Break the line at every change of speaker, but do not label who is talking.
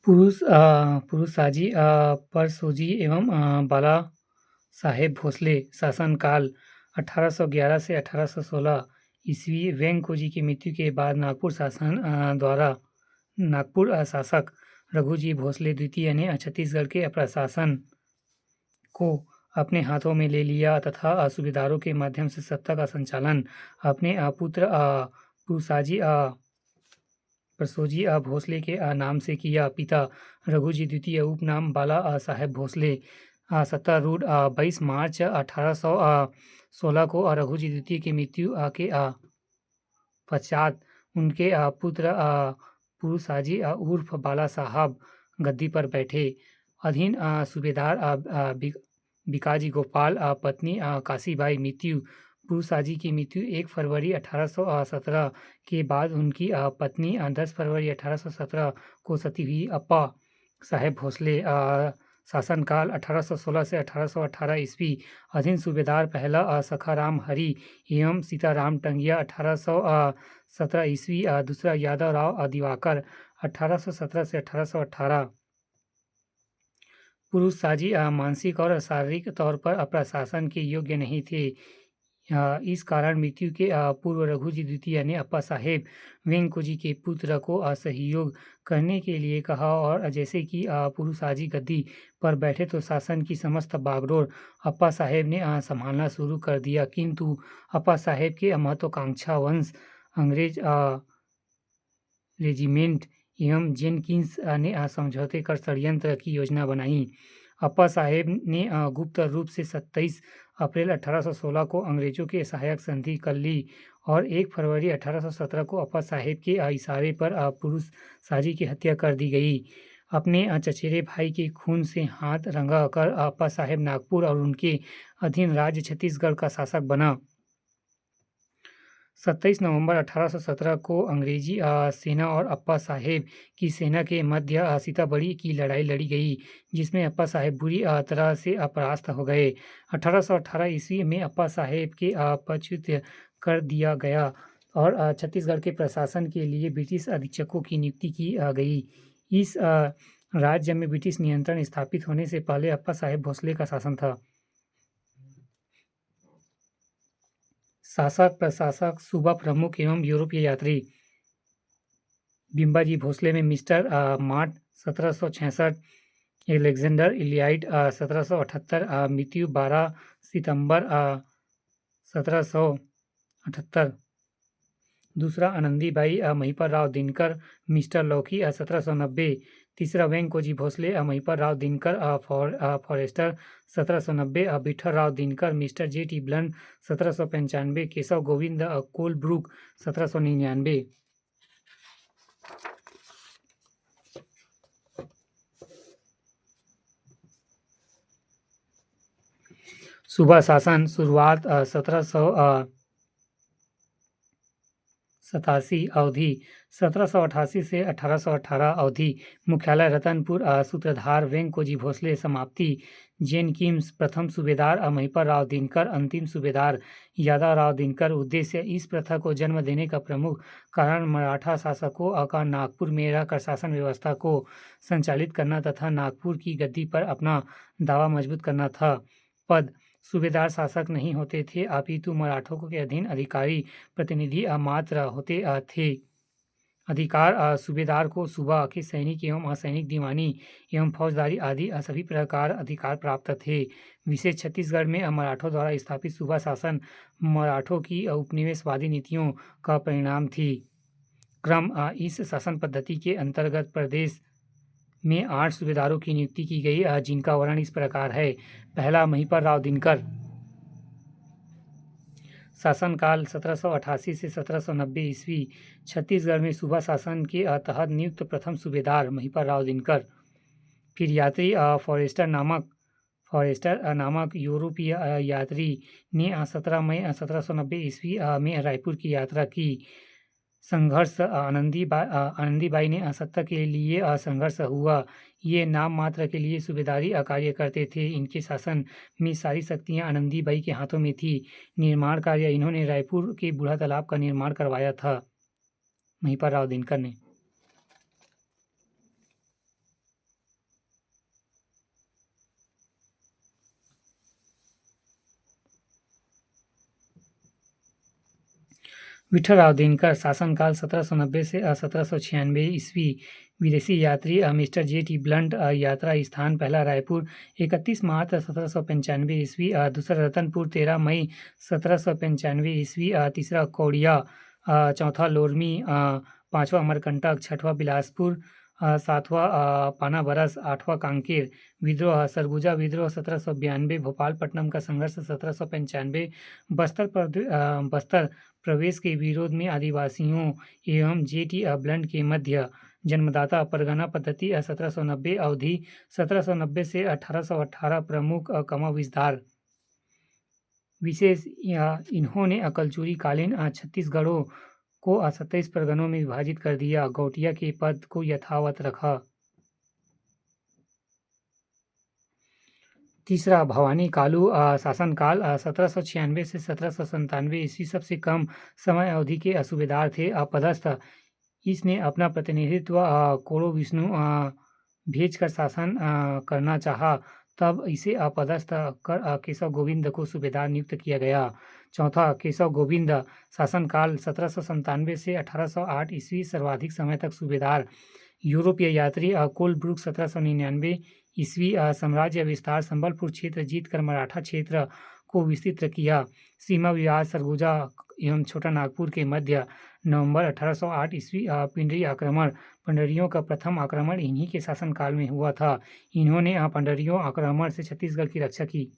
पुरुषाजी परसोजी एवं बाला साहेब भोसले शासनकाल 1811 से 1816 ईस्वी। वेंकोजी की मृत्यु के बाद नागपुर शासक रघुजी भोसले द्वितीय ने छत्तीसगढ़ के प्रशासन को अपने हाथों में ले लिया तथा सूबेदारों के माध्यम से सत्ता का संचालन अपने पुत्र परसोजी भोसले के नाम से किया। पिता रघुजी द्वितीय उपनाम बाला साहेब भोसले सत्तारूढ़ 22 मार्च 1816 को रघुजी द्वितीय की मृत्यु के पश्चात उनके पुत्र पुरुषाजी उर्फ बाला साहब गद्दी पर बैठे। अधीन सूबेदार बिकाजी गोपाल पत्नी काशीबाई मृत्यु। पुरुषाजी की मृत्यु 1 फरवरी 1817 के बाद उनकी पत्नी 10 फरवरी 1817 को सती हुई। अप्पा साहेब भोसले शासनकाल 1816 से 1818 ईस्वी। अधीन सूबेदार पहला सखाराम हरी एवं सीताराम टंगिया 1817 ईस्वी। दूसरा यादव राव दिवाकर 1817 से 1818। पुरुषाजी मानसिक और शारीरिक तौर पर प्रशासन के योग्य नहीं थे। इस कारण मृत्यु के पूर्व रघुजी द्वितीय ने अप्पा साहेब वेंकोजी के पुत्र को सहयोग करने के लिए कहा और जैसे कि पुरुषाजी गद्दी पर बैठे तो शासन की समस्त बागडोर अप्पा साहेब ने संभालना शुरू कर दिया। किंतु अप्पा साहेब के महत्वाकांक्षा वंश अंग्रेज रेजिमेंट एवं जेनकिंस ने समझौते कर षड्यंत्र की योजना बनाई। अप्पा साहेब ने गुप्त रूप से 27 अप्रैल 1816 को अंग्रेजों के सहायक संधि कर ली और 1 फरवरी 1817 को अप्पा साहेब के इशारे पर पुरुषाजी की हत्या कर दी गई। अपने चचेरे भाई के खून से हाथ रंगा कर अप्पा साहेब नागपुर और उनके अधीन राज्य छत्तीसगढ़ का शासक बना। 27 नवंबर 1817 को अंग्रेजी सेना और अप्पा साहेब की सेना के मध्य सीताबड़ी की लड़ाई लड़ी गई, जिसमें अप्पा साहेब बुरी तरह से परास्त हो गए। 1818 ईस्वी में अप्पा साहेब के पदच्युत कर दिया गया और छत्तीसगढ़ के प्रशासन के लिए ब्रिटिश अधीक्षकों की नियुक्ति की गई। इस राज्य में ब्रिटिश नियंत्रण स्थापित होने से पहले अप्पा साहेब भोसले का शासन था। शासक प्रशासक सूबा प्रमुख एवं यूरोपीय यात्री। बिम्बाजी भोसले में मिस्टर मार्ट 1766, एलेक्जेंडर इलियाइट 1778, मृत्यु 12 सितंबर 1778। दूसरा आनंदीबाई महिपर राव दिनकर, मिस्टर लौकी 1790। तीसरा Venkoji Bhosle Mahipar Rao Dinkar Forrester 1790, Vithal Rao Dinkar, mister J.T. Blunt 1795, Keshav Govind Colebrooke 1799। सूबा शासन शुरुआत 1787 अवधि 1788 से 1818 अवधि। मुख्यालय रतनपुर। सूत्रधार वेंकोजी भोसले। समाप्ति जेनकिंस। प्रथम सूबेदार महिपर राव दिनकर, अंतिम सूबेदार यादव राव दिनकर। उद्देश्य इस प्रथा को जन्म देने का प्रमुख कारण मराठा शासकों का नागपुर में रहकर शासन व्यवस्था को संचालित करना तथा नागपुर की गद्दी पर अपना दावा मजबूत करना था। पद सूबेदार शासक नहीं होते थे, अपितु मराठों के अधीन अधिकारी प्रतिनिधि मात्र होते थे। अधिकार सूबेदार को सूबा के सैनिक एवं असैनिक दीवानी एवं फौजदारी आदि सभी प्रकार अधिकार प्राप्त थे। विशेष छत्तीसगढ़ में मराठों द्वारा स्थापित सूबा शासन मराठों की उपनिवेशवादी नीतियों का परिणाम थी। क्रम इस शासन पद्धति के अंतर्गत प्रदेश में 8 सूबेदारों की नियुक्ति की गई, जिनका वर्णन इस प्रकार है। पहला महिपर राव दिनकर। शासनकाल 1788 से 1790 ईस्वी। छत्तीसगढ़ में सूबा शासन के तहत नियुक्त प्रथम सूबेदार महिपर राव दिनकर। फिर यात्री फॉरेस्टर नामक यूरोपीय यात्री ने 17 मई 1790 ईस्वी में रायपुर की यात्रा की। संघर्ष आनंदीबाई ने सत्ता के लिए संघर्ष हुआ। ये नाम मात्र के लिए सूबेदारी कार्य करते थे। इनके शासन में सारी शक्तियां आनंदीबाई के हाथों में थी। निर्माण कार्य इन्होंने रायपुर के बूढ़ा तालाब का निर्माण करवाया था। महिपर राव दिनकर ने विठलराव दिनकर शासनकाल 1790 से 1796 ईस्वी। विदेशी यात्री मिस्टर जे.टी. ब्लंट यात्रा स्थान पहला रायपुर 31 मार्च 1795 ईस्वी। दूसरा रतनपुर 13 मई 1795 ईस्वी। तीसरा कौड़िया, चौथा लोरमी, पांचवा अमरकंटक, छठवां बिलासपुर, सातवां पानाबरस, आठवां कांकेर। विद्रोह सरगुजा विद्रोह 1792, भोपालपट्टनम का संघर्ष 1795, बस्तर प्रवेश के विरोध में आदिवासियों एवं जे.टी. ब्लंट के मध्य। जन्मदाता परगना पद्धति 1790, अवधि 1790 से 1818, प्रमुख विस्तार विशेष इन्होंने अकलचुरी कालीन छत्तीसगढ़ों को 27 परगनों में विभाजित कर दिया। गौटिया के पद को यथावत रखा। तीसरा भवानी कालू शासनकाल 1796 से 1797 ईस्वी। सबसे कम समय अवधि के सूबेदार थे। अपदस्थ इसने अपना प्रतिनिधित्व कोड़ो विष्णु भेजकर शासन करना चाहा, तब इसे अपदस्थ कर केशव गोविंद को सूबेदार नियुक्त किया गया। चौथा केशव गोविंद शासनकाल 1797 से 1808 ईस्वी। सर्वाधिक समय तक सूबेदार। यूरोपीय यात्री कोलब्रुक 1799 ईस्वी। साम्राज्य विस्तार संबलपुर क्षेत्र जीतकर मराठा क्षेत्र को विस्तृत किया। सीमा विवाद सरगुजा एवं छोटा नागपुर के मध्य। नवंबर 1808 ईस्वी। पिंडरी आक्रमण पंडरियों का प्रथम आक्रमण इन्हीं के शासनकाल में हुआ था। इन्होंने पंडरियों आक्रमण से छत्तीसगढ़ की रक्षा की।